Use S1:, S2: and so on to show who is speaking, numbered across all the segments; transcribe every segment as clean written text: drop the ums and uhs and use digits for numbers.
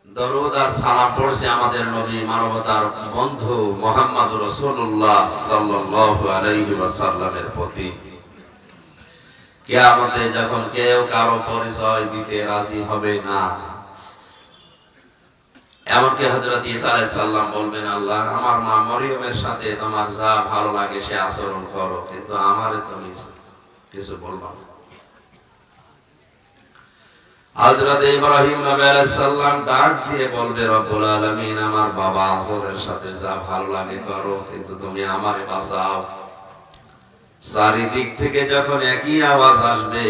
S1: দরুদ আর সালাম পড়ছে আমাদের নবী মানবতার বন্ধু মুহাম্মদুর রাসূলুল্লাহ সাল্লাল্লাহু আলাইহি ওয়াসাল্লামের প্রতি। কিয়ামতে যখন কেউ কারো পরিচয় দিতে রাজি হবে না, এমনকি হযরত ঈসা আলাইহিস সালাম বলবেন, আল্লাহ আমার মা মরিয়মের সাথে তোমার যা ভালো লাগে সে আচরণ করো, কিন্তু আমারে তুমি কিছু বলবা না। হযরত ইব্রাহিম নবী আলাইহিস সালাম ডাক দিয়ে বলবে, রব্বুল আলামিন আমার বাবা আসরের সাথে যা ভালো লাগে করো, কিন্তু তুমি আমারে বাঁচাও। চারিদিক থেকে যখন একই আওয়াজ আসবে,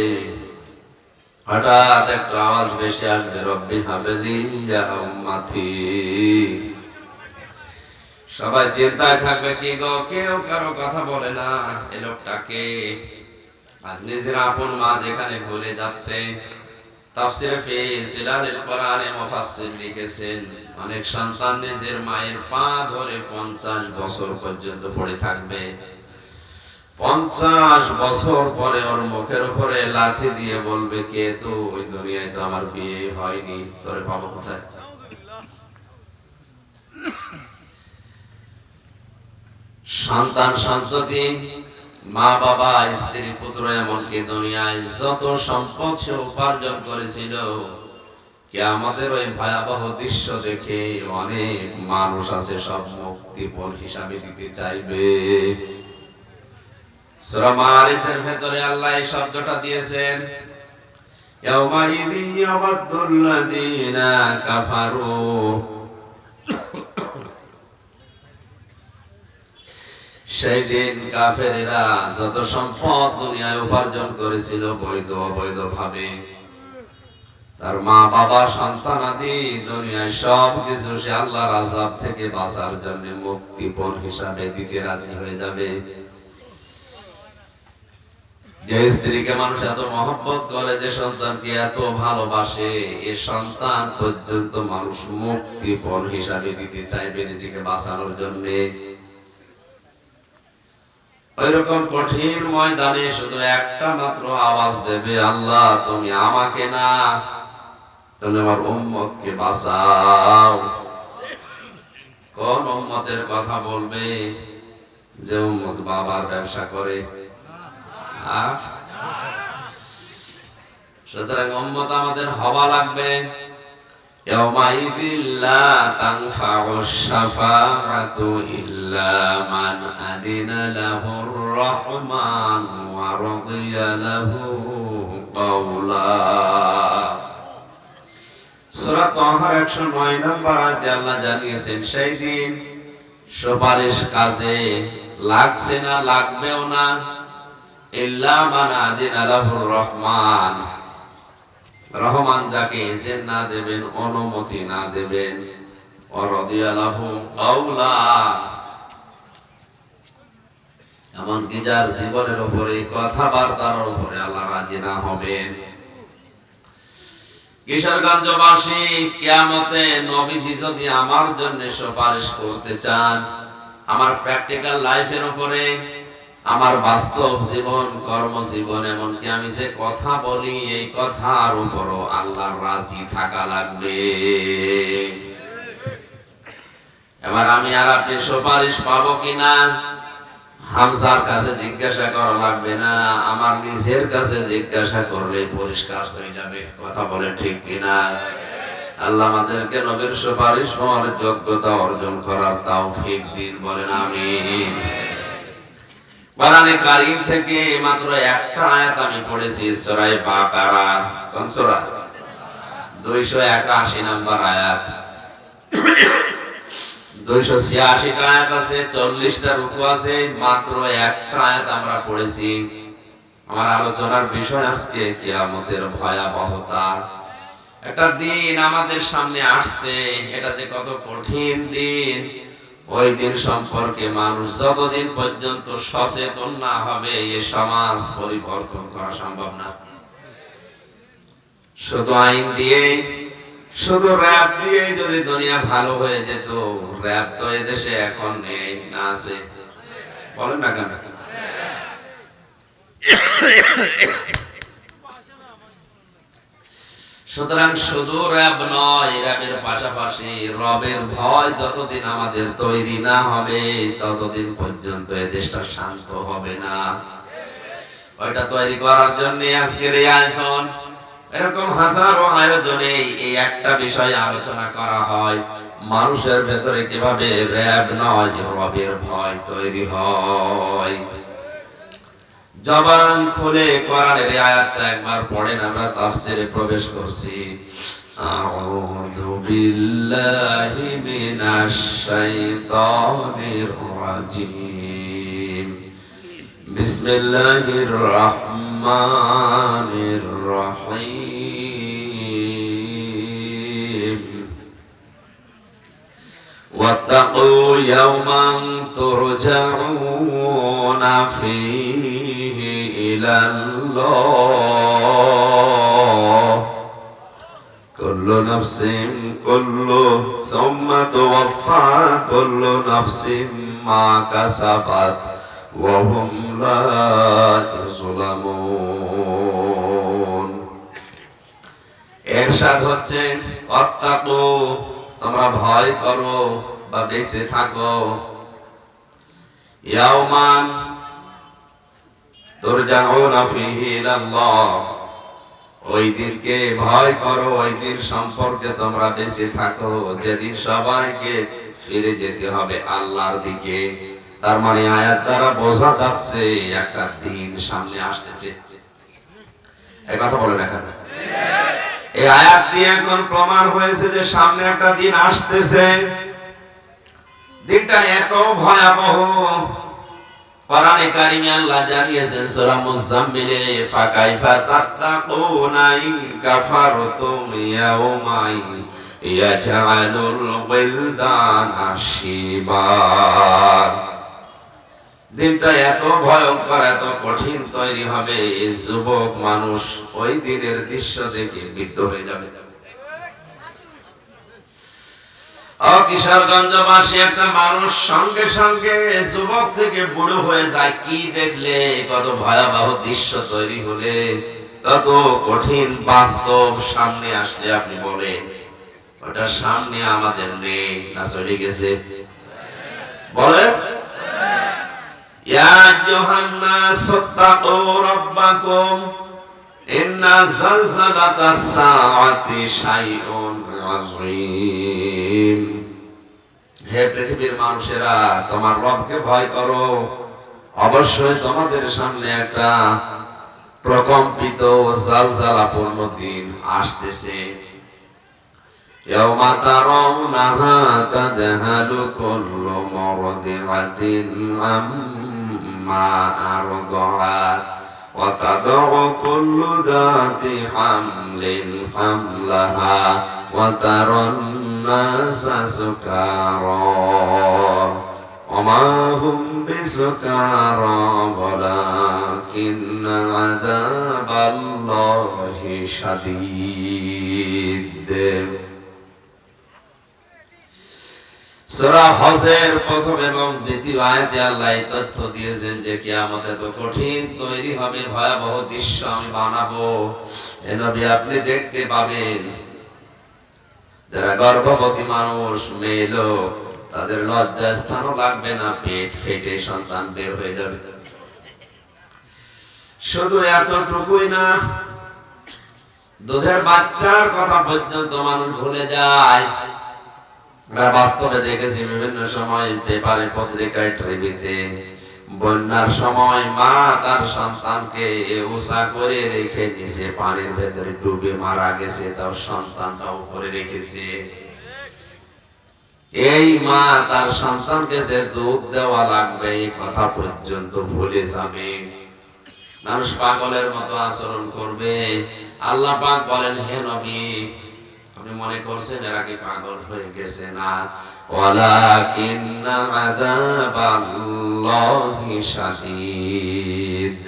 S1: হঠাৎ একটা আওয়াজ বেশি আসবে, রব্বি হাবলি ইয়া উম্মতি। সবাই চিন্তায় থাকবে, কি গো কেউ কারো কথা বলে না, এই লোকটাকে আজ নিজের আপন মা যেখানে ভুলে যাচ্ছে। তাফসীরে ফি জিলালিল কোরআনে মুফাসসির লিখেছেন, অনেক সন্তান নিজের মায়ের পা ধরে 50 বছর পর্যন্ত পড়ে থাকবে। 50 বছর পরে ওর মুখের উপরে লাথি দিয়ে বলবে, কে তো ওই দুনিয়ায় তো আমার বিয়ে হয়নি, তোরে পাবো কোথায়? সন্তান সন্ততি, মা বাবা, স্ত্রী পুত্র, এমনকি দুনিয়ায় যত সম্পদ সে উপার্জন করেছিল, কিয়ামতের ওই ভয়াবহ দৃশ্য দেখে অনেক মানুষ আছে সব মুক্তিপণ হিসাবে দিতে চাইবে। সূরা মারিসের ভেতরে আল্লাহ এই শব্দটা দিয়েছেন, ইয়াউমাইযিন ইয়াওয়াদ্দুল্লাযীনা কাফারু। সেই দিন কাফেরেরা যত সম্পদ দুনিয়ায় উপার্জন করেছিল বৈধ অবৈধ ভাবে, তার মা বাবা সন্তানাদি দুনিয়ায় সব কিছু সে আল্লাহর আযাব থেকে বাঁচার জন্য মুক্তিপণ হিসাবে দিতে রাজি হয়ে যাবে। যে স্ত্রীকে মানুষ এত মহব্বত করে, যে সন্তানকে এত ভালোবাসে, এ সন্তান পর্যন্ত মানুষ মুক্তিপণ হিসাবে দিতে চাইবে নিজেকে বাঁচানোর জন্য। ওইরকম কঠিন ময়দানে শুধু একটা মাত্র আওয়াজ দেবে, আল্লাহ তুমি আমাকে না, তুমি আমার উম্মতকে বাঁচাও। কোন উম্মতের কথা বলবে? যে উম্মত বাবার ব্যবসা করে। সুতরাং উম্মত আমাদের হওয়া লাগবে। ইয়াউমাইযিন লা তানফাউশ শাফাআতু ইল্লা মান আযিনা লাহুর রাহমান ওয়া রাদিয়া লাহু কাওলা। সূরা তাহার 109 নম্বর আয়াতে আল্লাহ জানিয়েছেন, সেই দিন সুপারিশ কাজে লাগছে না, লাগবেও না, ইল্লা মান আযিনা লাহুর রহমান, রহমান যাকে ইজেন না দেবেন, অনুমতি না দেবেন, ওয়া রাদিয়া লাহু কাওলা, এমনকি যার জীবনের উপরে, কথাবার্তার উপরে আল্লাহ রাজি না হবেন। কিশোরগঞ্জবাসী, কিয়ামতে নবীজি যদি আমার জন্য সুপারিশ করতে চান, আমার প্র্যাকটিক্যাল লাইফের উপরে, আমার বাস্তব জীবন, কর্মজীবন, এমনকি আমি যে কথা বলি, এই কথার উপরও আল্লাহর রাজি থাকা লাগবে। এবার আমি আর আপনি সুপারিশ পাবো কিনা হামজার কাছে জিজ্ঞাসা করা লাগবে না, আমার নিজের কাছে জিজ্ঞাসা করলে পরিষ্কার হয়ে যাবে। কথা বলে ঠিক কিনা? আল্লাহ আমাদেরকে নবীর সুপারিশ পাওয়ার যোগ্যতা অর্জন করার তৌফিক দিন, বলেন আমিন। কোরআনে কারীম থেকে মাত্র একটা আয়াত আমি পড়েছি, সূরা বাকারা। কোন সূরা? 281 নম্বর আয়াত। 286 টা আয়াত আছে, 40 টা রুকু আছে, মাত্র একটা আয়াত আমরা পড়েছি। আমার আলোচনার বিষয় আজকে কিয়ামতের ভয়াবহতা। একটা দিন আমাদের সামনে আসছে, এটা যে কত কঠিন দিন, ওই দিন সম্পর্কে মানুষ যতদিন পর্যন্ত সচেতন না হবে, এই সমাজ পরিবর্তন করা সম্ভব না। শুধু আইন দিয়ে, শুধু র‍্যাব দিয়ে যদি দুনিয়া ভালো হয়ে যেত, র‍্যাব তো এদেশে এখন নেই, না আছে? বলেন না কেন? সুতরাং শুধু রব নয়, রবের পাশাপাশি রবের ভয় যতদিন আমাদের তৈরি না হবে ততদিন পর্যন্ত এই দেশটা শান্ত হবে না। ওইটা তৈরি করার জন্য আজকের এই আয়োজন। এরকম হাজারো আয়োজনে এই একটা বিষয় আলোচনা করা হয়, মানুষের ভেতরে কিভাবে রব নয় রবের ভয় তৈরি হয়। জবান খুলে কোরআনের এই আয়াতটা একবার পড়েন, আমরা তাফসীরে প্রবেশ করছি। আউযু বিল্লাহি মিনাশ শাইতানির রাজীম। বিসমিল্লাহির রহমানির রহিম। ওয়াত্তাকু ইয়াওমান তুরজাউনা ফীহি ইলাল্লাহ কুল্লু নাফসিন সুম্মা তুওয়াফফা কুল্লু নাফসিন মা কাসাবাত ওয়া হুম লা ইউযলামুন। ইরশাদ হচ্ছে ওয়াত্তাকু, তোমরা ভয় করো বা বেঁচে থাকো, ইয়াওমান তুরজাউনা ফীহি ইলাল্লাহ, ওই দিনকে ভয় করো, ওই দিন সম্পর্কে তোমরা বেঁচে থাকো যেদিন সবাইকে ফিরে যেতে হবে আল্লাহর দিকে। তার মানে আয়াত দ্বারা বোঝা যাচ্ছে একটা দিন সামনে আসতেছে। এই কথা বলে দেখা, এই আয়াত দিয়ে এখন প্রমাণ হয়েছে যে সামনে একটা দিন আসতেছে। দিনটা এত ভয়াবহ, কোরআনে কারিমে আল্লাহ জানিয়েছেন সূরা মুজাম্মিলে, ফাকাইফা তাত্তাকুনা ইন কাফারতুম ইয়াওমাই ইয়াজআলুল ওয়িলদানা শিবা। দিনটা এত ভয়ঙ্কর, এত কঠিন তৈরি হবে, এই যুবক মানুষ ওই দিনের দৃশ্য দেখে বিদ্ধ হয়ে যাবে। কিশোরগঞ্জবাসী একটা মানুষ সঙ্গে সঙ্গে যুবক থেকে বুড়ো হয়ে যায়। কি দেখলে, কত ভয়াবহ দৃশ্য তৈরি হলে, কত কঠিন বাস্তব সামনে আসলে আপনি বলেন ওটা সামনে আমাদের নেই না চলে গেছে? বলেন, ইয়া আইয়ুহান নাস তাকু রাব্বাকুম ইন্না যালযালাতাস সাআতি শাইউন আযীম। হে পৃথিবীর মানুষেরা, তোমার রবকে ভয় করো, অবশ্যই তোমাদের সামনে একটা প্রকম্পিত জালজালাপূর্ণ দিন আসতেছে। ইয়াওমা তারাউনাহা তাযহালু কুল্লু মুরদিআতিন আম্মা আরদাআত ওয়া তাদউ কুল্লু যাতি হামলিন হামলাহা ওয়া তারান নাসা সুকারা ওয়া মা হুম বিসুকারা ওয়ালাকিন্না আযাবাল্লাহি শাদীদ। সূরা হজের প্রথম এবং দ্বিতীয় আয়াতে আল্লাহ এই তথ্য দিয়েছেন যে কিয়ামত এত কঠিন তৈরি হবে, ভয়াবহ দৃশ্য আমি বানাবো, এ নবী আপনি দেখতে পাবেন। যারা গর্ভবতী মানুষ, মেয়ে লোক, তাদের লজ্জা স্থানও লাগবে না, পেট ফেটে সন্তান বের হয়ে যাবে। শুধু এতটুকুই না, দুধের বাচ্চার কথা পর্যন্ত মানুষ ভুলে যায়। আমরা বাস্তবে দেখেছি বিভিন্ন সময় পেপারে, পত্রিকায়, টিভিতে, বন্যার সময় মা তার সন্তানকে উষা করে রেখে নিচে পানির ভেতরে ডুবে মারা গেছে, তার সন্তানটা উপরে রেখেছে। এই মা তার সন্তানকে যে দুধ দেওয়া লাগবে এই কথা পর্যন্ত ভুলে যাবে। মানুষ পাগলের মতো আচরণ করবে। আল্লাহ পাক বলেন, হে নবী, আপনি মনে করছেন এরা কি পাগল হয়ে গেছে? না, ওয়ালাকিন্না আযাবাল্লাহি শাদীদ।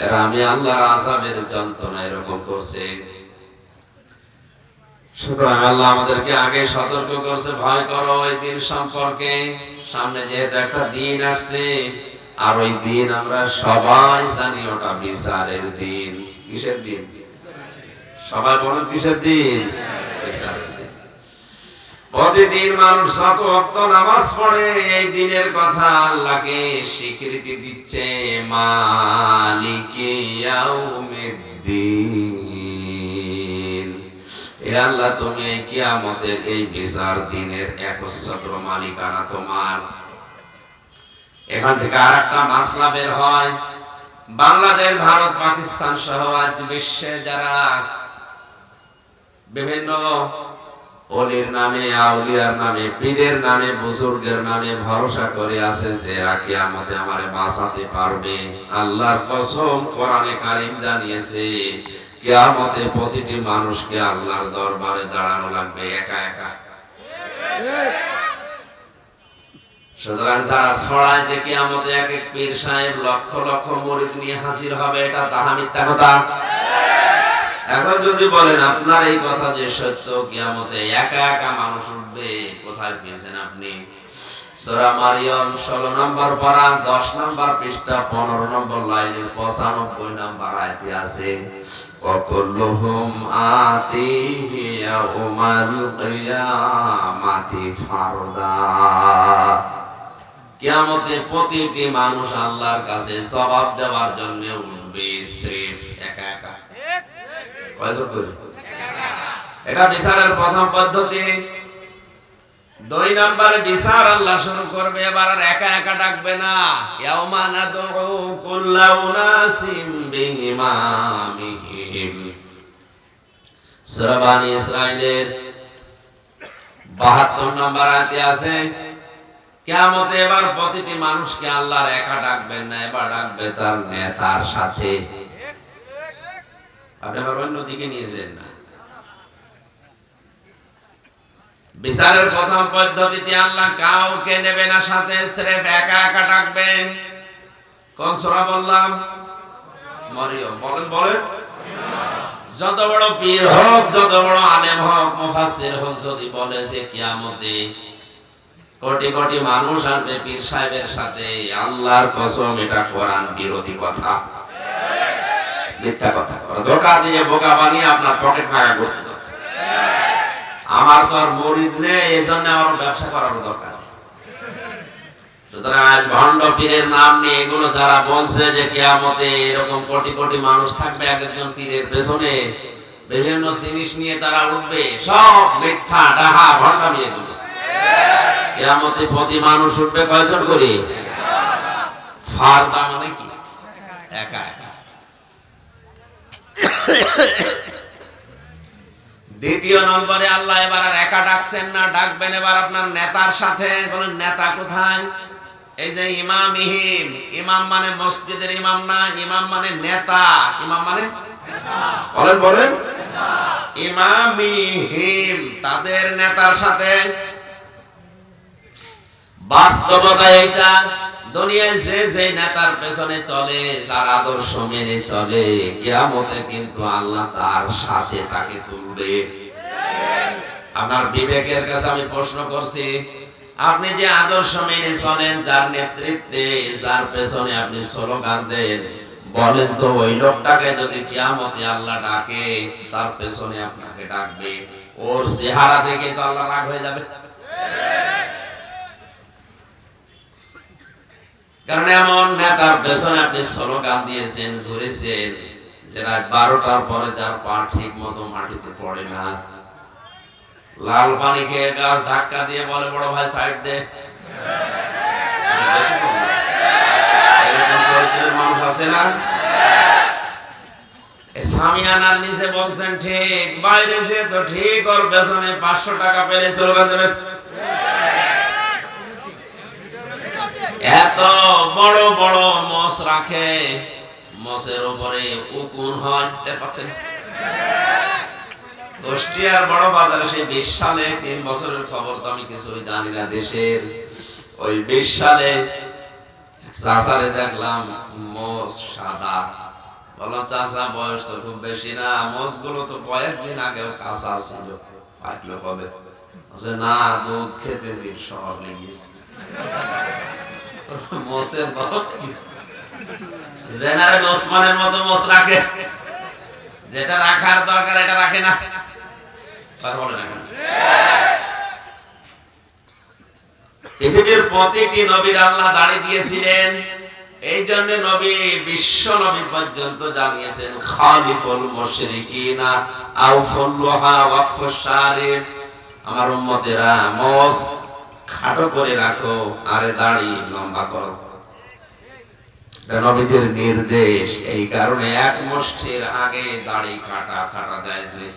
S1: এরা আমি আল্লাহর আযাবের যন্ত্রণা এরকম করছে। সুতরাং আল্লাহ আমাদেরকে আগে সতর্ক করছে, ভয় করো ওই দিন সম্পর্কে। সামনে যেহেতু একটা দিন আসছে, আর ওই দিন আমরা সবাই জানি ওটা বিচারের দিন। কিসের দিন? সবাই বলেন কিসের দিন? বিচারের দিন। প্রতিদিন মানুষ যত ওয়াক্ত নামাজ পড়ে এই দিনের কথা আল্লাহকে স্বীকৃতি দিচ্ছে, মালিকি ইয়াউমিদ্দিন। হে আল্লাহ, তুমি এই কিয়ামতের এই বিচার দিনের একচ্ছত্র মালিকানা তোমার। এখান থেকে আরেকটা মাসলা বের হয়। বাংলাদেশ, ভারত, পাকিস্তান সহ আজ বিশ্বে যারা বিভিন্ন অলির নামে, আউলিয়ার নামে, পীরের নামে, বুজুর্গের নামে ভরসা করে আছে যে কিয়ামতে আমারে বাঁচাতে পারবে, আল্লাহর কসম, কোরআনে কারীম জানিয়েছে কিয়ামতে প্রতিটি মানুষকে আল্লাহর দরবারে দাঁড়ানো লাগবে একা একা। সুতরাং যারা ছড়ায় যে কিয়ামতে এক এক পীর সাহেব লক্ষ লক্ষ মুরিদ নিয়ে হাজির হবে, এটা তাহা মিথ্যা কথা। এখন যদি বলেন আপনার এই কথা যে সত্য, কিয়ামতে একা একা মানুষ উঠবে, কোথায় পেয়েছেন আপনি? সূরা মারইয়াম 16 নম্বর পারা 10 নম্বর পৃষ্ঠা 15 নম্বর লাইনের 95 নম্বর আয়াতে আছে, ওয়াকুল্লুহুম আতিহি ইয়াউমাল কিয়ামাতি ফারদা। কিয়ামতে প্রতিটি মানুষ আল্লাহর কাছে জবাব দেওয়ার জন্য উঠবে সিফ একা একা। এটা বিচারের প্রথম পদ্ধতি। 2 নম্বরে বিচার আল্লাহ শুরু করবে, এবার আর একা একা ডাকবে না। ইয়াউমা নাদউ কুল্লা উনাসিম বিইমামিহিম। সূরা বানী ইসরাঈলের 72 নম্বর আয়াতে আছে, কিয়ামতে এবার প্রতিটি মানুষকে আল্লাহর একা ডাকবেন না, এবার ডাকবে তার নেতার সাথে। আপনি আবার অন্যদিকে নিয়ে যান না। বিচারের প্রথম পদ্ধতিতে আল্লাহ কাউকে নেবে না সাথে, সির্ফ একা একা ডাকবেন। কোন সূরা বললাম? মরিয়ম। বলেন যত বড় পীর হোক, যত বড় আলেম হোক, মুফাসসির হোক, যদি বলে যে কিয়ামতে কোটি কোটি মানুষ আসবে পীর সাহেবের সাথে, আল্লাহর কসম এটা কোরআন বিরোধী কথা, মিথ্যা কথা। ধোঁকা দিয়ে বোকা বানিয়ে আপনার পকেট ফাঁকা করতে যাচ্ছে। আমার তো আর মুরিদ নেই, এজন্য আমার ব্যবসা করার দরকার নেই। সুতরাং আজ ভণ্ড পীরের নাম নিয়ে এগুলো যারা বলছে যে কিয়ামতে এরকম কোটি কোটি মানুষ থাকবে এক একজন পীরের পেছনে, বিভিন্ন জিনিস নিয়ে তারা উঠবে, সব মিথ্যা, ডাহা, ভণ্ডামি এগুলো। কিয়ামতে প্রতি মানুষ উঠবে কয়জন করে? ফারদা মানে কি? একা একা। দ্বিতীয় নম্বরে আল্লাহ এবার আর একা ডাকছেন না, ডাকবেন এবার আপনার নেতার সাথে। বলেন নেতা কোথায়? এই যে ইমামিহিম, ইমাম মানে মসজিদের ইমাম না, ইমাম মানে নেতা। ইমাম মানে বলেন ইমামিহিম, তাদের নেতার সাথে। বাস্তবতা এটা, দুনিয়ায় যে নেতার পেছনে চলে, যার আদর্শ মেনে চলে, কিয়ামতে কিন্তু আল্লাহ তার সাথে তাকে তুলবে। আপনার বিবেকের কাছে আমি প্রশ্ন করছি, আপনি যে আদর্শ মেনে চলেন, যার নেতৃত্বে, যার পেছনে আপনি স্লোগান দেন, বলেন তো ওই লোকটাকে যদি কিয়ামতে আল্লাহ ডাকে, তার পেছনে আপনাকে ডাকবে, ওর চেহারা দেখে তো আল্লাহ রাগ হয়ে যাবে। কারণ এমন নেতার পেছনে আপনি স্লোগান দিয়েছেন, ঘুরেছেন, যে রাত 12টার পরে তার পা ঠিক মতো মাটিতে পড়ে না, লাল পানি খেয়ে গাছ ধাক্কা দিয়ে বলে বড় ভাই সাইড দে। মানুষ আছে না? সামিয়ানার নিচে বলছেন ঠিক, বাইরে যে তো ঠিক, ওর পেছনে 500 টাকা পেলে স্লোগান দেবেন। এত বড় বড় মোষ রাখে, মোষের উপরে উকুন হয়, টের পাচ্ছেন? কুষ্টিয়ার বড় বাজারে সেই 20 সালে, 3 বছরের খবর তো আমি কিছুই জানি না দেশের, ওই 20 সালে চাচারে দেখলাম মোষ সাদা। বললাম চাচা বয়স তো খুব বেশি না, মোষগুলো তো কয়েকদিন আগেও কাঁচা ছিল, পাকলো কবে? না, দুধ খেতেছি, শহর লেগেছি। মোষের জেনারেল ওসমানের মতো মোষ রাখে। যেটা রাখার দরকার এটা রাখে না, কথা বলে না। পৃথিবীর প্রতিটি নবীর আল্লাহ দাড়ি দিয়েছিলেন, এই জন্য নবী বিশ্ব নবী পর্যন্ত জানিয়েছেন খালিফুল মুশরিকিনা আউফুল্লাহা ওয়াকফুশ শারিব, আমার উম্মতেরা মোস খাটো করে রাখো আর দাড়ি লম্বা করো। এটা নবীদের নির্দেশ। এই কারণে এক মুষ্টির আগে দাড়ি কাটা ছাটা জায়েজ নেই।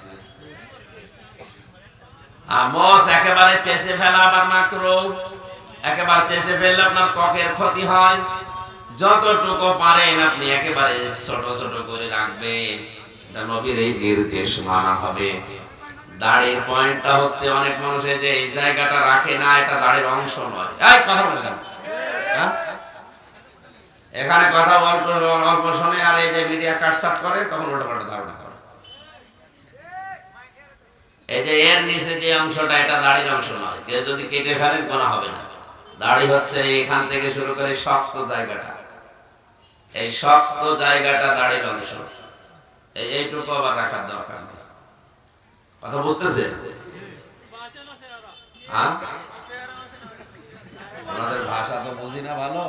S1: মোস একেবারে চেঁচে ফেলা আবার মাকরুহ, একেবারে চেঁচে ফেললে আপনার ত্বকের ক্ষতি হয়। যতটুকু পারেন আপনি একেবারে ছোট ছোট করে রাখবেন, এটা নবীর এই নির্দেশ মানা হবে। দাড়ির পয়েন্টটা হচ্ছে অনেক মানুষ যে এই জায়গাটা রাখে না, এটা দাড়ির অংশ নয়। এই কথা বলে কেন? এখানে কথা অল্প শোনে আর এই যে মিডিয়া কাটসাট করে তখন ওটা পাল্টা ধারণা করে। এই যে এর নিচে যে অংশটা এটা দাড়ির অংশ নয়, কেউ যদি কেটে ফেলেন কোনো হবে না। দাড়ি হচ্ছে এখান থেকে শুরু করে শক্ত জায়গাটা, এই শক্ত জায়গাটা দাড়ির অংশ, এইটুকু আবার রাখার দরকার নেই। কথা বুঝতেছে? হ্যাঁ, আমাদের ভাষা তো বুঝি না ভালো,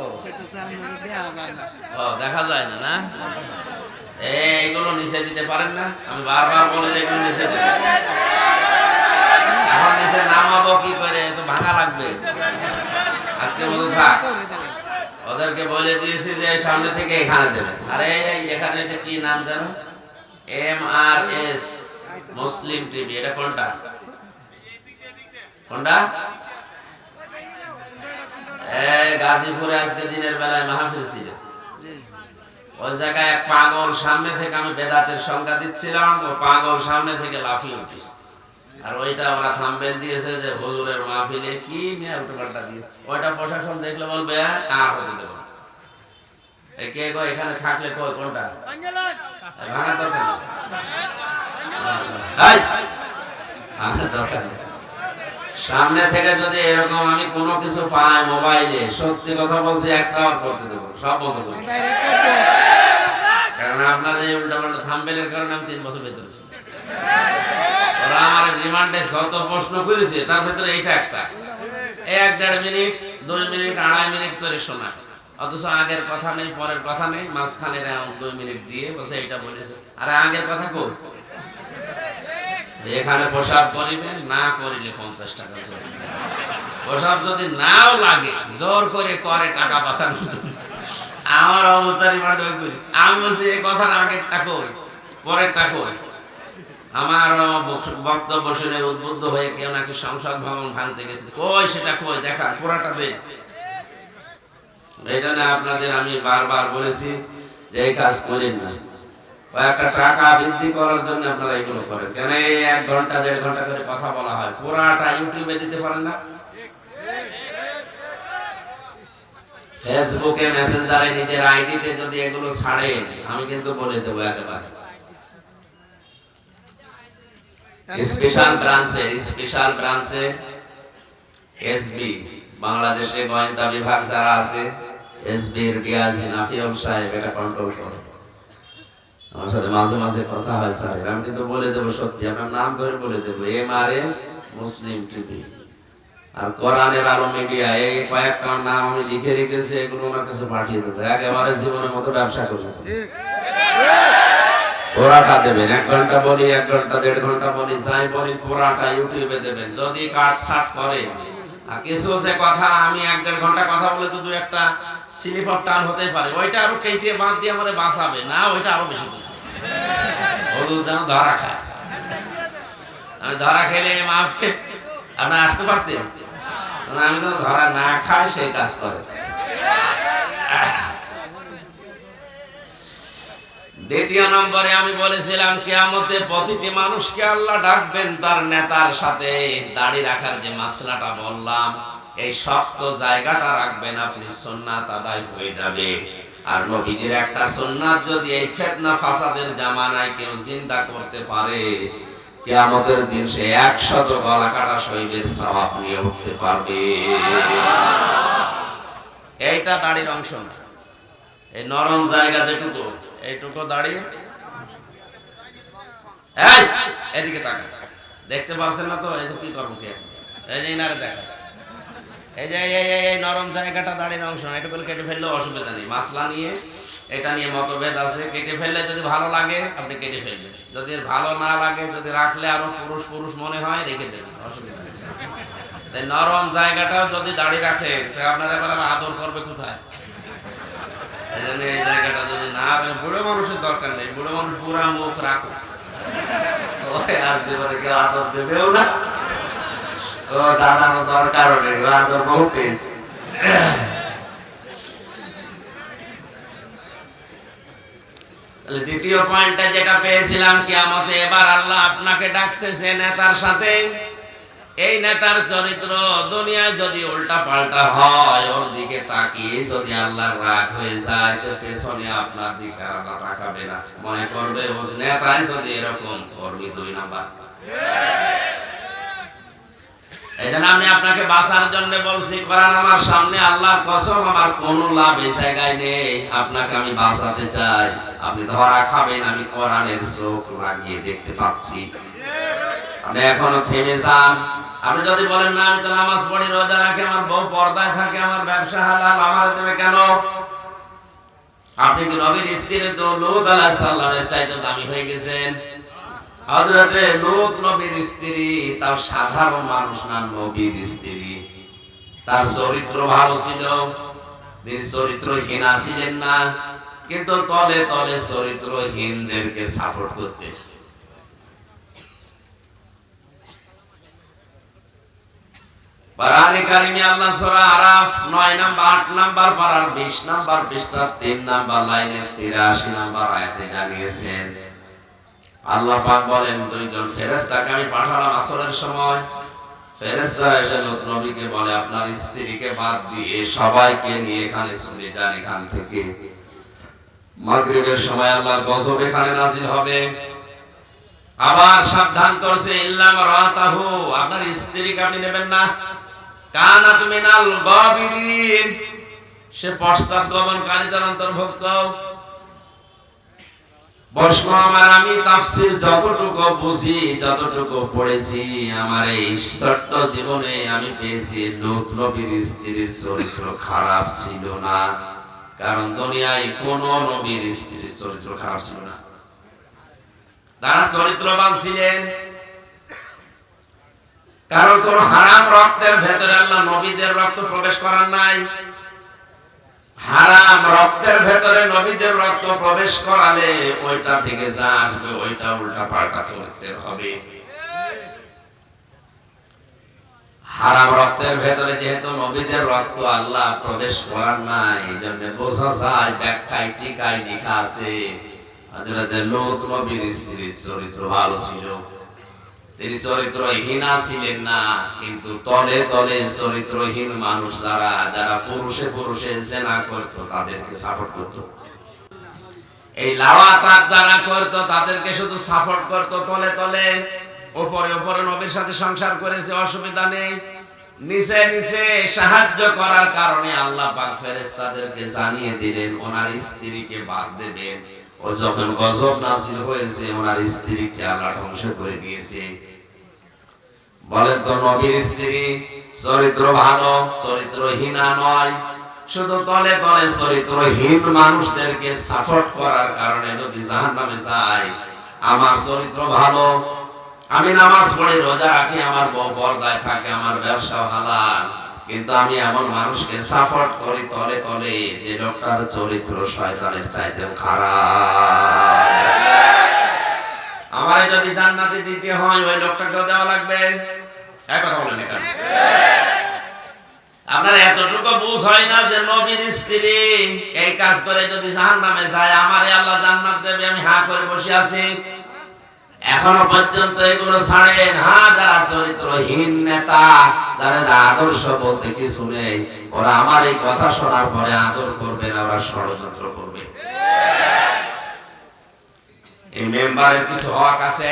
S1: দেখা যায় না না। এইগুলো নিচে দিতে পারেন না? আমি বারবার বলে যে এগুলো নিচে দিতে, এখন নিচে নামাবো কি করে, তো ভাঙা লাগবে। আজকে মতো থাক, ওদেরকে বলে দিয়েছি যে সামনে থেকে এখানে দেবেন। আরে এখানে এটা কি নাম জানো? MRS মুসলিম টিভি। এটা কোনটা কোনটা? গাজীপুরে আজকে দিনের বেলায় মাহফিল ছিল, ওই জায়গায় এক পাগল সামনে থেকে, আমি বেদাতের সংজ্ঞা দিচ্ছিলাম, ও পাগল সামনে থেকে লাফিয়ে উঠেছে। আর ওইটা ওরা থাম্বনেল দিয়েছে যে হুজুরের মাহফিলে কি নিয়ে উল্টোপাল্টা দিয়ে, ওইটা প্রশাসন দেখলে বলবে আর হতে দেব না। কে গো এখানে থাকলে কই কোনটা ভাঙা দরকার নেই। সামনে থেকে যদি এরকম আমি কোনো কিছু পাই মোবাইলে, সত্যি কথা বলছি একটাও করতে দেবো, সব বন্ধ করবো। কারণ আপনার এই উল্টাপাল্টা থাম্বনেলের কারণে আমি 3 বছর ভেতরে ছিলাম। ওরা আমার রিমান্ডে যত প্রশ্ন করেছে তার ভেতরে এইটা একটা, 1-1.5 মিনিট 2 মিনিট 2.5 মিনিট করে শোনা, অথচ আগের কথা নেই পরের কথা নেই, মাঝখানে 2 মিনিট দিয়ে বসে এইটা বলেছে। আরে আগের কথা কই? এখানে প্রসাব করিবেন, না করিলে 50 টাকা জোর। প্রসাব যদি নাও লাগে জোর করে করে টাকা বাঁচানোর জন্য। আমার অবস্থা রিমান্ড করি, আমি বলছি এই কথার আগেরটা কই পরেরটা কই। আমার বক্তব্য শুনে উদ্বুদ্ধ হয়ে কেউ নাকি সংসদ ভবন ভাঙতে গেছে, কই সেটা কই দেখা, পুরাটা দেন। এটা না আপনাদের আমি বারবার বলেছি যে এই কাজ করেন না, কয়েকটা টাকা বৃদ্ধি করার জন্য আপনারা এগুলো করেন। কেন এই 1 ঘন্টা 1.5 ঘন্টা করে কথা বলা হয়, পুরাটা ইউটিউবে দিতে পারেন না? ফেসবুকে মেসেঞ্জারে নিজের আইডিতে যদি এগুলো ছাড়েন, আমি কিন্তু বলে দেবো একেবারে স্পেশাল ব্রাঞ্চে এসবি বাংলাদেশে গোয়েন্দা বিভাগ যারা আছে, এসবির ডিআইজি নাফিউল সাহেব এটা কন্ট্রোল করে। আমার সাথে মাঝে মাঝে কথা হয় স্যার, আমি কিন্তু বলে দেবো সত্যি, আপনার নাম ধরে বলে দেবো MRS মুসলিম টিভি আর কোরআনের আলো মিডিয়া, এই কয়েকটা নাম আমি লিখে রেখেছি, এগুলো ওনার কাছে পাঠিয়ে দেবো। একেবারে জীবনের মতো ব্যবসা করবে, পুরাটা দেবেন। 1 ঘন্টা বলি 1 ঘন্টা 1.5 ঘন্টা বলি যাই বলি পুরাটা ইউটিউবে দেবেন। যদি কাট ছাট করে আর কিছু যে কথা আমি 1-1.5 ঘন্টা কথা বলে তো 2-1টা স্লিপ অফ টান হতেই পারে, ওইটা আরো কেটে বাদ দিয়ে আমারে বাঁচাবে না, ওইটা আরো বেশি করে হলুদ যেন ধরা খায়। আমি ধরা খেলে মাফে আপনার আসতে পারতেন, আমি তো ধরা না খাই সেই কাজ করে। দ্বিতীয় নম্বরে আমি বলেছিলাম কিয়ামতে প্রতিটি মানুষকে আল্লাহ ডাকবেন তার নেতার সাথে। দাড়ি রাখার যে মাসলাটা বললাম, এই শক্ত জায়গাটা রাখবেন আপনি, সুন্নাত আদায় হয়ে যাবে। আর নবীজির একটা সুন্নাত যদি এই ফিতনা ফাসাদের জামানায় কেউ জিন্দা করতে পারে, কিয়ামতের দিন সে 100 গলা কাটা শহীদের সওয়াব নিয়ে উঠতে পারবে। এইটা দাড়ির অংশ না, এই নরম জায়গা যেটুকু এইটুকু দাঁড়িয়ে এই এদিকে তাকান, দেখতে পারছেন না তো? এই তো কি করবো কি এখন? এই যে ইনারে দেখা, এই যে এই নরম জায়গাটা দাড়ির অংশ না, এটা বলে কেটে ফেললেও অসুবিধা নেই। মাসলা নিয়ে এটা নিয়ে মতভেদ আছে। কেটে ফেললে যদি ভালো লাগে আপনি কেটে ফেলবেন, যদি ভালো না লাগে, যদি রাখলে আরো পুরুষ পুরুষ মনে হয় রেখে দেবেন, অসুবিধা নেই। তাই নরম জায়গাটাও যদি দাড়ি রাখে আপনার এবার আদর করবে কোথায়? এই জন্য এই জায়গাটা যদি না, বুড়ো মানুষের দরকার নেই, বুড়ো মানুষ পুরা মুখ রাখো, আর জীবনে কেউ আদর দেবেও না। ও দাদারও দরকার নেই, আদর বহু পেয়েছে। দ্বিতীয় পয়েন্টটা যেটা পেয়েছিলাম, কিয়ামতে এবার আল্লাহ আপনাকে ডাকছে যে নেতার সাথে। এই নেতার চরিত্র দুনিয়ায় যদি উল্টা পাল্টা হয়, ওর দিকে তাকিয়ে যদি আল্লাহর রাগ হয়ে যায়, তো পেছনে আপনার দিকে আল্লাহ তাকাবে না, মনে করবে ওর নেতাই যদি এরকম কর্মী 2 নাম্বার। এই জন্য আমি আপনাকে বাঁচার জন্য বলছি, কোরআন আমার সামনে, আল্লাহর কসম আমার কোনো লাভ এই জায়গায় নেই, আপনাকে আমি বাঁচাতে চাই। আপনি ধরা খাবেন, আমি কোরআনের চোখ লাগিয়ে দেখতে পাচ্ছি। আপনি এখনো থেমে যান। আপনি যদি বলেন না আমি তো নামাজ পড়ি, রোজা রাখি, আমার বউ পর্দায় থাকে, আমার ব্যবসা হালাল, আমার দেবে কেন? আপনি কি নবীর স্ত্রী তো লূত আলাইহিস সালামের চাইতে দামি হয়ে গেছেন? হযরতে লূত নবীর স্ত্রী, তাও সাধারণ মানুষ না, নবীর স্ত্রী। তার চরিত্র ভালো ছিল, তিনি চরিত্রহীনা ছিলেন না, কিন্তু তলে তলে চরিত্রহীনদেরকে সাপোর্ট করতেন। কোরআনে কারিমে আল্লাহ সূরা আরাফ 9 নাম্বার 8 নাম্বার পারার 20 নাম্বার পৃষ্ঠার 3 নাম্বার লাইনের 83 নাম্বার আয়াতে জানিয়েছেন, আল্লাহ পাক বলেন, 2 জন ফেরেশতাকে আমি পাঠালাম আসরের সময়। ফেরেশতারা এসে লূত নবীকে বলে, আপনার স্ত্রীকে বাদ দিয়ে সবাইকে নিয়ে এখানে চলে যান, এখান থেকে মাগরিবের সময় আল্লাহর গজব এখানে নাযিল হবে। আবার সাবধান করছে, ইল্লা মারাতাহু, আপনার স্ত্রীকে আপনি নেবেন না, কানাত মিনাল গাবিরিন, সে পশ্চাৎগমনকারীদের অন্তর্ভুক্ত। প্রশ্ন আমার, আমি তাফসীর যতটুকু বুঝি, যতটুকু পড়েছি, আমার এই ছোট্ট জীবনে আমি পেয়েছি লূত নবীর স্ত্রীর চরিত্র খারাপ ছিল না। কারণ দুনিয়ায় কোন নবীর স্ত্রীর চরিত্র খারাপ ছিল না, তারা চরিত্রবান ছিলেন। কারণ কোন হারাম রক্তের ভেতরে আল্লাহ নবীদের রক্ত প্রবেশ করার নাই। হারাম রক্তের ভেতরে নবীদের রক্ত প্রবেশ করালে ওইটা থেকে যা আসবে ওইটা উল্টা পাল্টা চরিত্রের হবে। হারাম রক্তের ভেতরে যেহেতু নবীদের রক্ত আল্লাহ প্রবেশ করার নাই, এই জন্য বোঝা যায়, ব্যাখ্যায় টিকায় লেখা আছে, হযরত লূত নবীর স্ত্রীর চরিত্র ভালো ছিল, তিনি চরিত্রহীনা ছিলেন না। কিন্তু তলে তলে চরিত্রহীন মানুষ যারা পুরুষে পুরুষে জিনা করত, তাদেরকে সাপোর্ট করত। এই লাওয়াতাত যারা করত, তাদেরকে শুধু সাপোর্ট করত তলে তলে। উপরে উপরে নবীর সাথে সংসার করেছে, অসুবিধা নেই। নিচে নিচে সাহায্য করার কারণে আল্লাহ পাক ফেরেশতাদেরকে জানিয়ে দিলেন ওনার স্ত্রীকে বাদ দেবেন। ও যখন গজব নাযিল হয়েছে, ওনার স্ত্রীকে আল্লাহ ধ্বংস করে দিয়েছে। বলেন তো, নবীর স্ত্রী চরিত্র ভালো, চরিত্রহীনা নয়। শুধু তলে তলে চরিত্রহীন মানুষদেরকে সাপোর্ট করার কারণে যদি জাহান্নামে যায়। আমার চরিত্র ভালো, আমি নামাজ পড়ি, রোজা রাখি, আমার বউ পর্দায় থাকে, আমার ব্যবসা হালাল, কিন্তু আমি এমন মানুষকে সাপোর্ট করি তলে তলে যে লোকটার চরিত্র শয়তানের চাইতেও খারাপ। আমারে যদি জান্নাতে দিতে হয়, ওই লোকটাকেও দেওয়া লাগবে। এক কথা বলেন কেন? আপনার এতটুকু বুঝ হয় না যে নবীর স্ত্রী এই কাজ করে যদি জাহান্নামে যায়, আমারে আল্লাহ জান্নাত দেবে, আমি হা করে বসে আছি। এখনো পর্যন্ত এগুলো ছাড়েন। যারা চরিত্রহীন নেতা, যারা আদর্শ বলতে কিছু নেই, ওরা আমার এই কথা শোনার পরে আদর করবে না, ওরা ষড়যন্ত্র করবে। এই মেম্বারের কিছু হক আছে,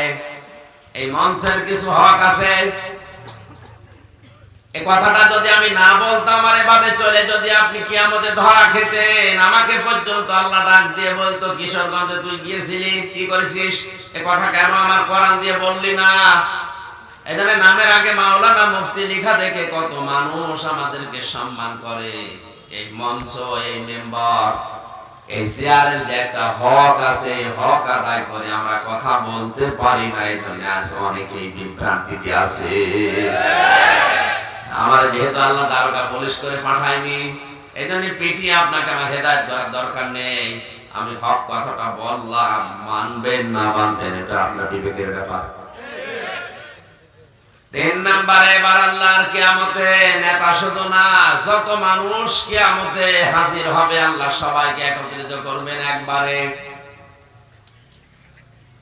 S1: এই মঞ্চের কিছু হক আছে। এই কথাটা যদি আমি না বলতাম আর এভাবে চলে যদি আপনি কিয়ামতে ধরা খেতেন, আমাকে পর্যন্ত আল্লাহ ডাক দিয়ে বলতো, কিশোরগঞ্জে তুই গিয়েছিলি, কি করেছিস, এ কথা কেন আমার কোরআন দিয়ে বললি না? এখানে নামের আগে মাওলানা মুফতি লেখা দেখে কত মানুষ আমাদেরকে সম্মান করে। এই মঞ্চ, এই মেম্বার, এই চেয়ারের যে একটা হক আছে, হক আদায় করে আমরা কথা বলতে পারি না। এই জন্য আজ অনেকেই বিভ্রান্তিতে আছে। আমার যেহেতু আল্লাহ দারোগা পুলিশ করে পাঠায়নি, এই জন্য পিটিয়ে আপনাকে আমার হেদায়েত করার দরকার নেই। আমি হক কথাটা বললাম, মানবেন না মানবেন এটা আপনার বিবেকের ব্যাপার। 3 নম্বরে এবার আল্লাহর কিয়ামতে নেতা শুধু না, যত মানুষ কিয়ামতে হাজির হবে আল্লাহ সবাইকে একত্রিত করবেন একবারে।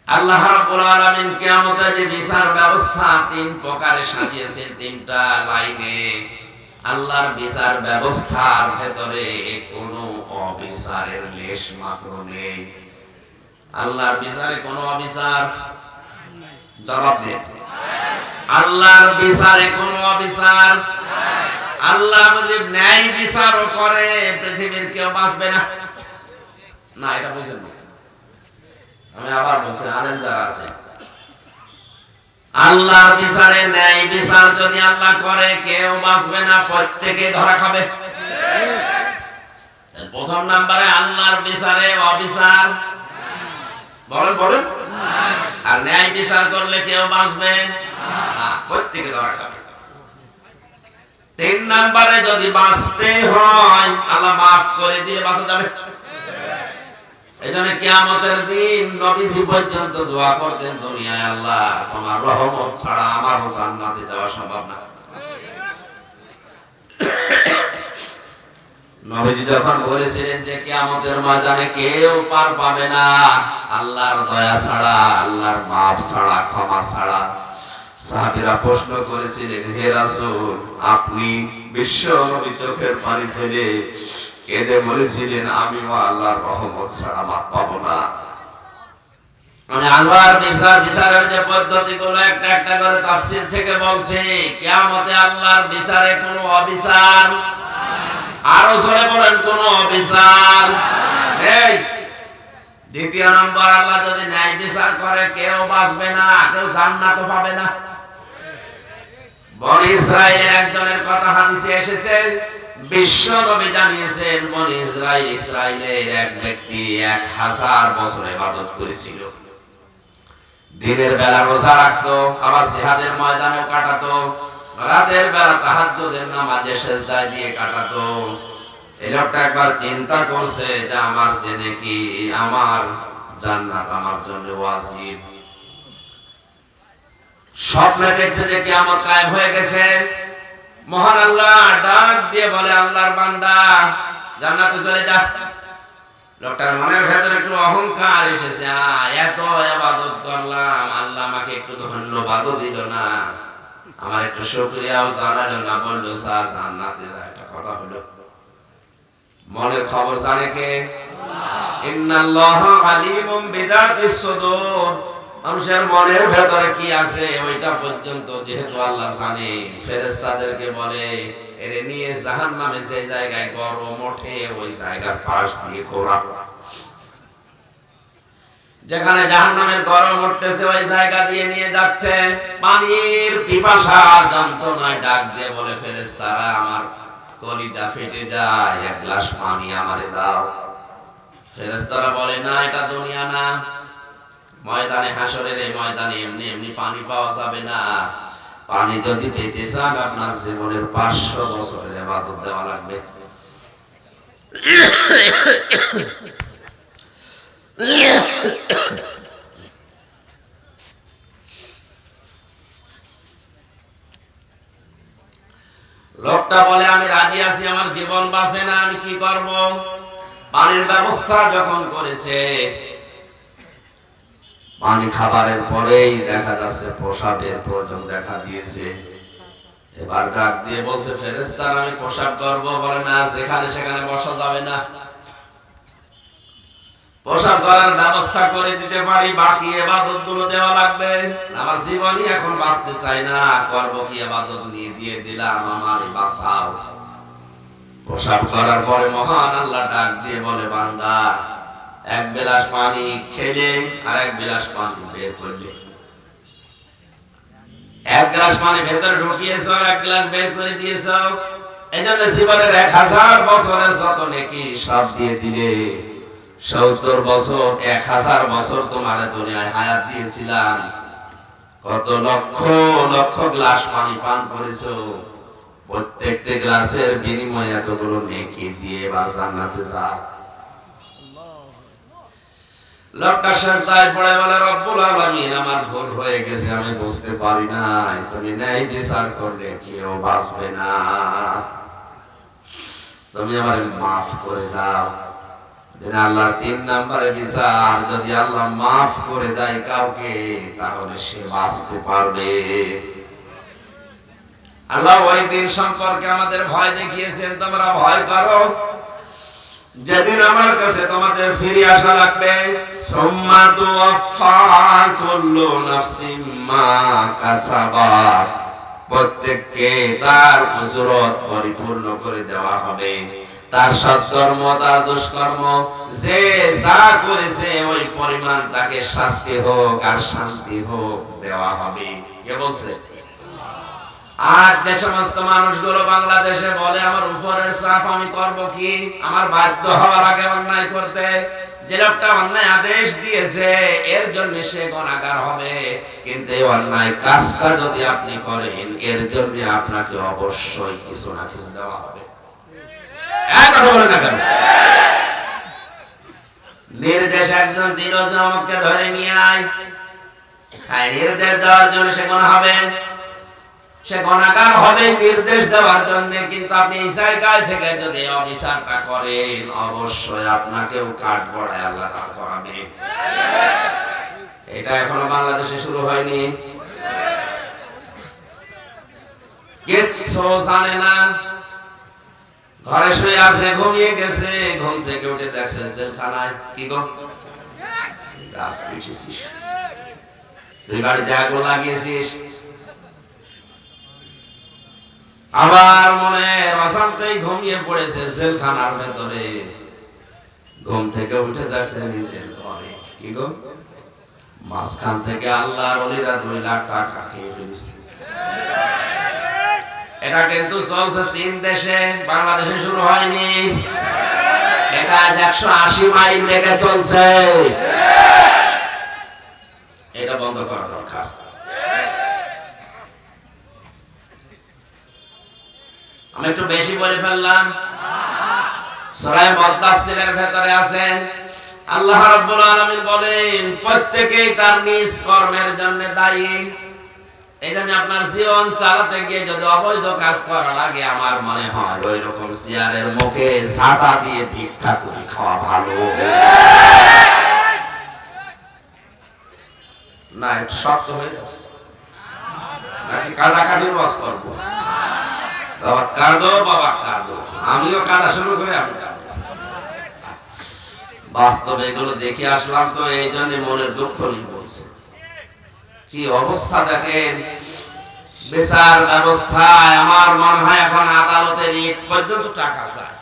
S1: আল্লাহ রাব্বুল আলামিন কিয়ামতের যে বিচার ব্যবস্থা 3 প্রকারে সাজিয়েছেন, 3টা লাইনে। আল্লাহর বিচার ব্যবস্থার ভেতরে কোনো অবিচারের লেশ মাত্র নেই। আল্লাহর বিচারে কোনো অবিচার, জবাব দেন। আল্লাহর বিচারে কোনো অবিচার। আল্লাহ যদি ন্যায় বিচারও করে পৃথিবীর কেউ বাঁচবে না। না, এটা বুঝেন না। আমি আবার বলছি, আলেম যারা আছে, আল্লাহর বিচারে ন্যায় বিচার যদি আল্লাহ করে কেউ বাঁচবে না, প্রত্যেকে ধরা খাবে। প্রথম নাম্বারে আল্লাহর বিচারে অবিচার, বলেন বলেন। আর ন্যায় বিচার করলে কেউ বাঁচবে না, প্রত্যেকে ধরা খাবে। 3 নম্বরে যদি বাঁচতে হয় আল্লাহ মাফ করে দিলে বাঁচা যাবে। এজন্য কিয়ামতের দিন নবীজি পর্যন্ত দোয়া করতেন, দুনিয়ায় আল্লাহ তোমার রহমত ছাড়া আমার জান্নাতে যাওয়া সম্ভব না। নবীজি যখন বলেছিলেন যে কিয়ামতের ময়দানে কেউ পার পাবে না আল্লাহর দয়া ছাড়া, আল্লাহর মাফ ছাড়া, ক্ষমা ছাড়া, সাহাবীরা প্রশ্ন করেছিলেন, হে রাসূল আপনি বিশ্ব নবী চোখের পানি ফেলে কেঁদে বলেছিলেন, আমিও আল্লাহর রহমত ছাড়া মাফ পাবো না। মানে আল্লাহর বিচারের যে পদ্ধতিগুলো একটা একটা করে তাফসীর থেকে বলছে, কিয়ামতে আল্লাহর বিচারে কোনো অবিচার, আরো জোরে বলেন কোনো অবিচার। এই 2 নম্বর, আল্লাহ যদি ন্যায় বিচার করে কেউ বাঁচবে না, কেউ জান্নাত পাবে না। বনি ইসরাইলের একজনের কথা হাদিসে এসেছে, বিশ্ব নবী জানিয়েছেন, বনি ইসরাইলের এক ব্যক্তি 1000 বছর ইবাদত করেছিল। দিনের বেলা রোজা রাখতো, আবার জিহাদের ময়দানেও কাটাতো, রাতের বেলা তাহাজ্জুদের নামাজে সিজদায় দিয়ে কাটাতো। এই লোকটা একবার চিন্তা করছে যে আমার যে নেকি, আমার জান্নাত আমার জন্য ওয়াজিব। স্বপ্নে দেখছে যে কিয়ামত কায়েম হয়ে গেছে। মহান আল্লাহ ডাক দিয়ে বলে, আল্লাহর বান্দা জান্নাতে চলে যা। লোকটার মনের ভেতরে একটু অহংকার এসেছে, এত ইবাদত করলাম, আল্লাহ আমাকে একটু ধন্যবাদও দিল না, আমার একটু শুকরিয়াও জানালো না, বললো জান্নাতে যা। একটা কথা হলো, মনের খবর জানে কে? ইন্নাল্লাহা আলিমুম বিযাতিস সুদূর। মানুষের মনের ভেতরে কি আছে ওইটা পর্যন্ত যেহেতু আল্লাহ জানে, ফেরেশতাদেরকে বলে এরে নিয়ে জাহান্নামে যে জায়গায় গরম ওঠে ওই জায়গার পাশ দিয়ে ঘোরা। যেখানে জাহান্নামের গরম উঠতেছে ওই জায়গা দিয়ে নিয়ে যাচ্ছে। পানির পিপাসা যন্ত্রণায় ডাক দিয়ে বলে, ফেরেশতারা আমার কলিজা ফেটে যায়, 1 গ্লাস পানি আমারে দাও। ফেরেশতারা বলে, না এটা দুনিয়া না, ময়দানে হাসরের এই ময়দানে এমনি এমনি পানি পাওয়া যাবে না। পানি যদি পেতে চান আপনার জীবনের 500 বছরের ইবাদত দেওয়া লাগবে। লোকটা বলে, আমি রাজি আছি, আমার জীবন বাঁচে না, আমি কি করব? পানির ব্যবস্থা যখন করেছে, পানি খাবারের পরেই দেখা যাচ্ছে প্রসাবের প্রয়োজন দেখা দিয়েছে। এবার ডাক দিয়ে বলছে, ফেরেশতারা আমি প্রসাব করব। বলে, না, যেখানে সেখানে বসা যাবে না। পোশাক করার ব্যবস্থা করে দিতে পারি, বাকি ইবাদত গুলো দেওয়া লাগবে। আমার জীবনই এখন বাঁচতে চাই না, করব কি ইবাদত নিয়ে দিয়ে দিলাম, আমার বাঁচাও। পোশাক করার পরে মহান আল্লাহ ডাক দিয়ে বলে, বান্দা এক গ্লাস পানি খেলে আর এক গ্লাস পানি বের করলে, এক গ্লাস পানি ভেতরে ঢুকিয়েছো আর এক গ্লাস বের করে দিয়েছো, এই জন্য জীবনের 1000 বছরের যত নেকি সব দিয়ে দিলে। 70 বছর 1000 বছর তোমার দুনিয়ায় হায়াত দিয়েছিলাম, কত লক্ষ লক্ষ গ্লাস পানি পান করেছো, প্রত্যেকটা গ্লাসের বিনিময়ে এতগুলো নেকি দিয়ে এবার জান্নাতে যাও। লোকটা সেজদায় পড়ে বলে, রব্বুল আলামিন আমার ভুল হয়ে গেছে, আমি বুঝতে পারি নাই, তুমি ন্যায় বিচার করলে কেউ বাঁচবে না, তুমি আমার মাফ করে দাও। আল্লাহ 3 নম্বরে বিচার, যদি আল্লাহ মাফ করে দেয় কাউকে তাহলে সে বাঁচতে পারবে। আল্লাহ ওই দিন সম্পর্কে আমাদের ভয় দেখিয়েছেন, তোমরা ভয় করো যেদিন আমার কাছে তোমাদের ফিরে আসা লাগবে। সুম্মা তুওয়াফা কুল্লু নাফসিন মা কাসাবাত, প্রত্যেককে তার উজরত পরিপূর্ণ করে দেওয়া হবে, তার সৎকর্ম তার দুষ্কর্ম যে যা করেছে ওই পরিমাণ তাকে শাস্তি হোক আর শান্তি হোক দেওয়া হবে। কে বলছে? আর যে সমস্ত মানুষগুলো বাংলাদেশে বলে আমার উপরের চাপ, আমি করব কি, আমার বাধ্য হওয়ার আগে অন্যায় করতে, যে লোকটা অন্যায় আদেশ দিয়েছে এর জন্য সে গুনাহগার হবে, কিন্তু এই অন্যায় কাজটা যদি আপনি করেন এর জন্য আপনাকে অবশ্যই কিছু না কিছু দেওয়া হবে। এক কথা বলেন না কেন? নির্দেশ একজন দিল যে আমাকে ধরে নিয়ে আয়, নির্দেশ দেওয়ার জন্য সে গুনাহ হবে, সে গুনাহগার হবে নির্দেশ দেওয়ার জন্য, কিন্তু আপনি এই জায়গায় থেকে যদি অবিচারটা করেন অবশ্যই আপনাকেও কাঠ গড়ায় আল্লাহ দাঁড় করাবে। এটা এখনো বাংলাদেশে শুরু হয়নি, কিচ্ছু জানে না, ঘরে শুয়ে আছে, ঘুমিয়ে গেছে, ঘুম থেকে উঠে দেখছে জেলখানায়। কি গো গাছ কেটেছিস, তুই গাড়িতে আগুন লাগিয়েছিস, আবার মনে অশান্তি ঘুমিয়ে পড়েছে জেলখানার ভেতরে, ঘুম থেকে উঠে দেখছে নিজের ঘরে। কি গো, মাঝখান থেকে আল্লাহর ওলিরা 2 লাখ টাকা খেয়ে ফেলেছে। এটা কিন্তু চলছে চীন দেশে, বাংলাদেশে শুরু হয়নি। এটা 180 মাইল বেগে চলছে, এটা বন্ধ করা দরকার। আমি একটু বেশি বলে ফেললাম। সূরা মুদাসসিরের ভেতরে আছে আল্লাহ রাব্বুল আলামিন বলেন প্রত্যেকেই তার নিজ কর্মের জন্য দায়ী। এইজন্য আপনার জীবন চালাতে গিয়ে যদি অবৈধ কাজ করা লাগে, আমার মনে হয় ওই রকম চেয়ারের মুখে ঝাঁটা দিয়ে ভিক্ষা করে খাওয়া ভালো। না একটু শক্ত হয়ে যাচ্ছে, নাকি কাটাকাটির বাস করবো? বাবা কাঁদো, বাবা কাঁদো, আমিও কাঁদা শুরু করে আমি কাঁদো। বাস্তবে এগুলো দেখে আসলাম তো, এই জন্য মনের দুঃখ নিয়ে বলছে। কি অবস্থা দেখেন বিচার ব্যবস্থায়, আমার মনে হয় এখন আদালতের ইট পর্যন্ত টাকা চায়।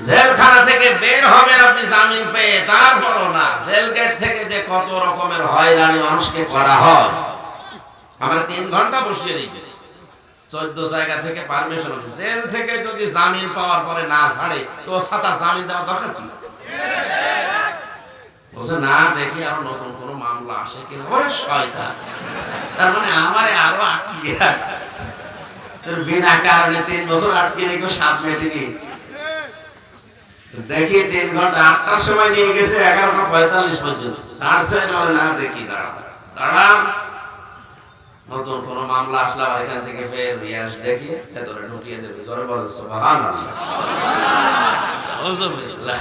S1: জেলখানা থেকে বের হবেন আপনি জামিন পেয়ে, তারপরও না, জেল গেট থেকে যে কত রকমের হয়রানি মানুষকে করা হয়। আমরা 3 ঘন্টা বসিয়ে রেখেছি, 14 জায়গা থেকে পারমিশন। জেল থেকে যদি জামিন পাওয়ার পরে না ছাড়ে তো সাথে জামিন দেওয়া দরকার কি? বলছে না দেখি আরো নতুন কোন মামলা আসে কিনা। ওরে শয়তান, তার মানে আমারে আরো আটকিয়ে রাখে, তোর বিনা কারণে 3 বছর আটকে রেখে 7 মেটেনি। দেখি 3 ঘন্টা 8টার সময় নিয়ে গেছে 11:45 পর্যন্ত ছাড়ছে না। দেখি দাঁড়া নতুন কোন মামলা আসলে আর এখান থেকে ফের রিয়াজ দেখিয়ে ভেতরে ঢুকিয়ে দেবে। জোরে বলো সুবহানাল্লাহ। আউযুবিল্লাহ।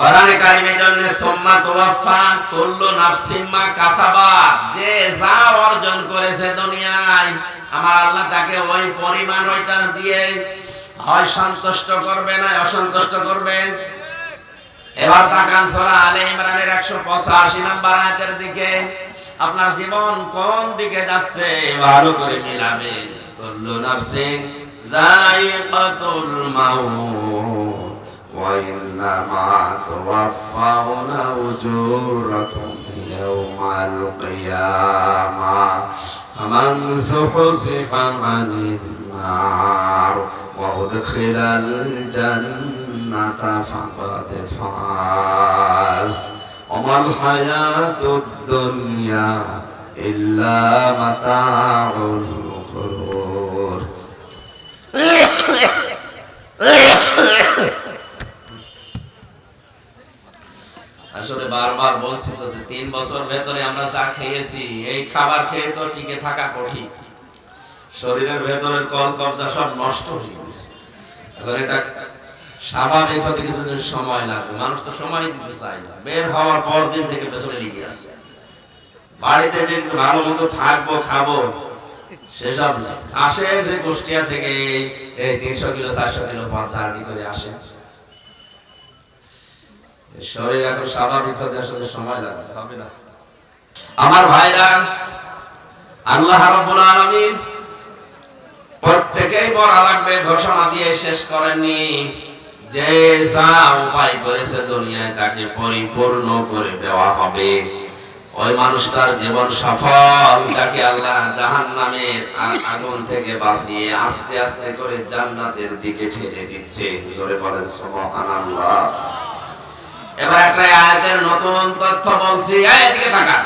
S1: কোরআনে কারিমের জন্য সুম্মা তুওয়াফা কুল্লু নাফসিন মা কাসাবাত, যে যা অর্জন করেছে দুনিয়ায় আমার আল্লাহ তাকে ওই পরিমাণ ওইটা দিয়ে হয় সন্তুষ্ট করবে না অসন্তুষ্ট করবে। এবার তাকান সূরা আলে ইমরানের 185 নম্বর আয়াতের দিকে। আপনার জীবন কোন দিকে যাচ্ছে ভালো করে মিলাবেন। কুল্লু নাফসিন যায়িকাতুল মাউত ওয়া ইন্নামা তুওয়াফাউনা উজুরাকুম ইয়াওমাল কিয়ামাহ ফামান যুহজিহা আনিন নার ওয়া উদখিলাল জান্নাতা ফাকাদ ফাজ ওমাল হায়াতুদ দুনিয়া ইল্লা মাতাউল গুরুর। আসলে বারবার বলছি তো যে 3 বছর ভেতরে আমরা যা খেয়েছি এই খাবার খেয়ে তো টিকে থাকা কঠিন। শরীরের ভেতরের কলকবজা সব নষ্ট হয়ে গেছে। এবার এটা স্বাভাবিক হতে কিছুদিন সময় লাগবে। মানুষ তো সময় দিতে চায় না। বের হওয়ার পর দিন থেকে পেছনে লেগে আছে। বাড়িতে যে ভালো মতো থাকবো খাবো সেসব নেই। আসে যে কুষ্টিয়া থেকে এই 300 কিলো 400 কিলো পথ জার্নি করে আসে। শরীর এখন স্বাভাবিক হতে আসলে সময় লাগবে, হবে না। আমার ভাইরা, আল্লাহ রাব্বুল আলামিন প্রত্যেকেই মরা লাগবে ঘোষণা দিয়ে শেষ করেননি। যে যা উপায় করেছে দুনিয়ায় তাকে পরিপূর্ণ করে দেওয়া হবে। ওই মানুষটার জীবন সফল, তাকে আল্লাহ জাহান্নামের আগুন থেকে বাঁচিয়ে আস্তে আস্তে করে জান্নাতের দিকে ঠেলে দিচ্ছে। জোরে বলেন সুবহানাল্লাহ। এবার একটা আয়াতের নতুন তথ্য বলছি, এদিকে তাকান।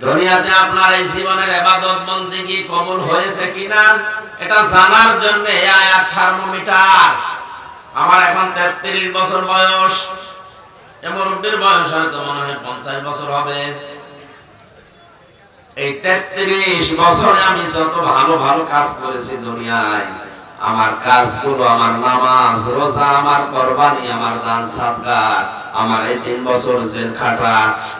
S1: দুনিয়াতে আপনার এই জীবনের ইবাদত বন্দেগী কবুল হয়েছে কিনা এটা জানার জন্য এই আয়াত থার্মোমিটার। আমার এখন 33 বছর বয়স, মুরব্বির বয়স হয়তো মনে হয় 50 বছর হবে। এই 33 বছরে আমি যত ভালো ভালো কাজ করেছি দুনিয়ায়, আমার কাজগুলো, আমার নামাজ রোজা, আমার কুরবানি, আমার দান সাদকা, আমার এই 3 বছর জেল খাটা,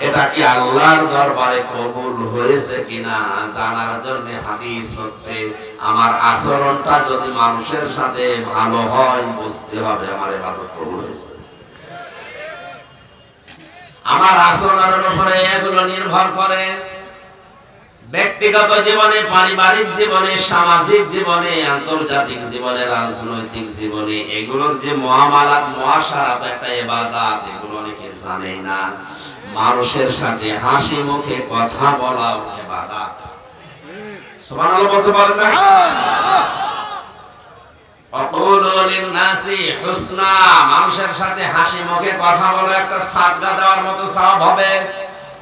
S1: এটা কি আল্লাহর দরবারে কবুল হয়েছে কিনা জানার জন্য হাদিস হচ্ছে আমার আচরণটা যদি মানুষের সাথে ভালো হয় বুঝতে হবে আমার ইবাদত কবুল হয়েছে। আমার আচরণের উপরে এগুলো নির্ভর করে। ব্যক্তিগত জীবনে, পারিবারিক জীবনে, সামাজিক জীবনে, আন্তর্জাতিক জীবনে, রাজনৈতিক জীবনে এগুলোর যে মুআমালাত মুআশারাত একটা ইবাদত, এগুলো অনেকে জানে না। মানুষের সাথে হাসি মুখে কথা বলা ইবাদত। সুবহানাল্লাহ বলতে পারেন না? আকুলু লিন-নাসি হুসনা, মানুষের সাথে হাসি মুখে কথা বলা একটা সাজদা দেওয়ার মতো সওয়াব হবে।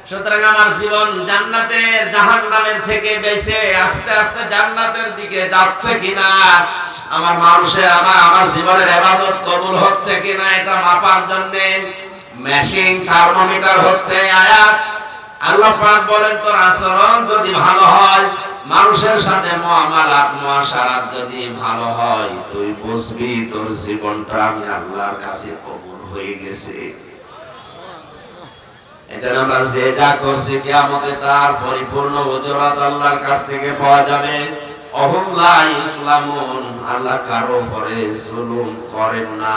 S1: সুতরাং আমার জীবন জান্নাতের জাহান্নামের থেকে বেঁচে আস্তে আস্তে জান্নাতের দিকে যাচ্ছে কিনা, আমার মানুষের আমার জীবনের ইবাদত কবুল হচ্ছে কিনা এটা মাপার জন্য মেশিন থার্মোমিটার হচ্ছে আয়াত। আল্লাহ পাক বলেন তোর আচরণ যদি ভালো হয়, মানুষের সাথে মুআমালাত মুআশারাত যদি ভালো হয়, তুই বুঝবি তোর জীবনটা আমি আল্লাহর কাছে কবুল হয়ে গেছে। এটা আমরা যে যা করছি কিয়ামতে তার পরিপূর্ণ উজরাত আল্লাহর কাছ থেকে পাওয়া যাবে। অহুম লা ইসলামুন, আল্লাহ কারো উপরে জুলুম করেন না।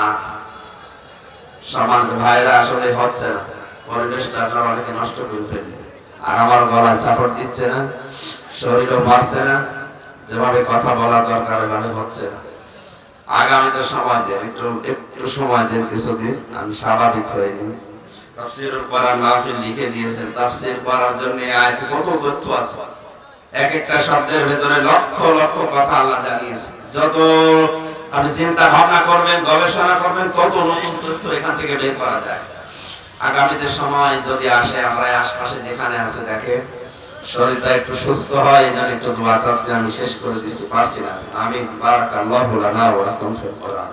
S1: সমাজ ভাইরা আসলে হচ্ছে না, পরিবেশটা আপনারা অনেকে নষ্ট করে ফেললে। আর আমার গলায় সাপোর্ট দিচ্ছে না, শরীরও পাচ্ছে না, যেভাবে কথা বলা দরকার এভাবে হচ্ছে না। আগামীতে সময় দেন, একটু সময় দেন, কিছুদিন আমি স্বাভাবিক হয়ে নিই। তাফসীরের পড়ার মাহফিল লিখে দিয়েছেন, তাফসীর পড়ার জন্য আয়াতে কত তথ্য আছে। এক একটা শব্দের ভিতরে লক্ষ লক্ষ কথা আল্লাহ জানিয়েছেন। যত আপনি চিন্তা ভাবনা করবেন, গবেষণা করবেন, তত নতুন তথ্য এখান থেকে বের করা যায়। আগামীতে সময় যদি আসে, আমরা আশপাশে যেখানে আছে দেখে শরীরটা একটু সুস্থ হয়, এই জন্য একটু দোয়া চাচ্ছি। আমি শেষ করে দিচ্ছি, পারছি না। আমি বারাকাল্লাহু লানা ওয়া লাকুম ফিল কোরআন।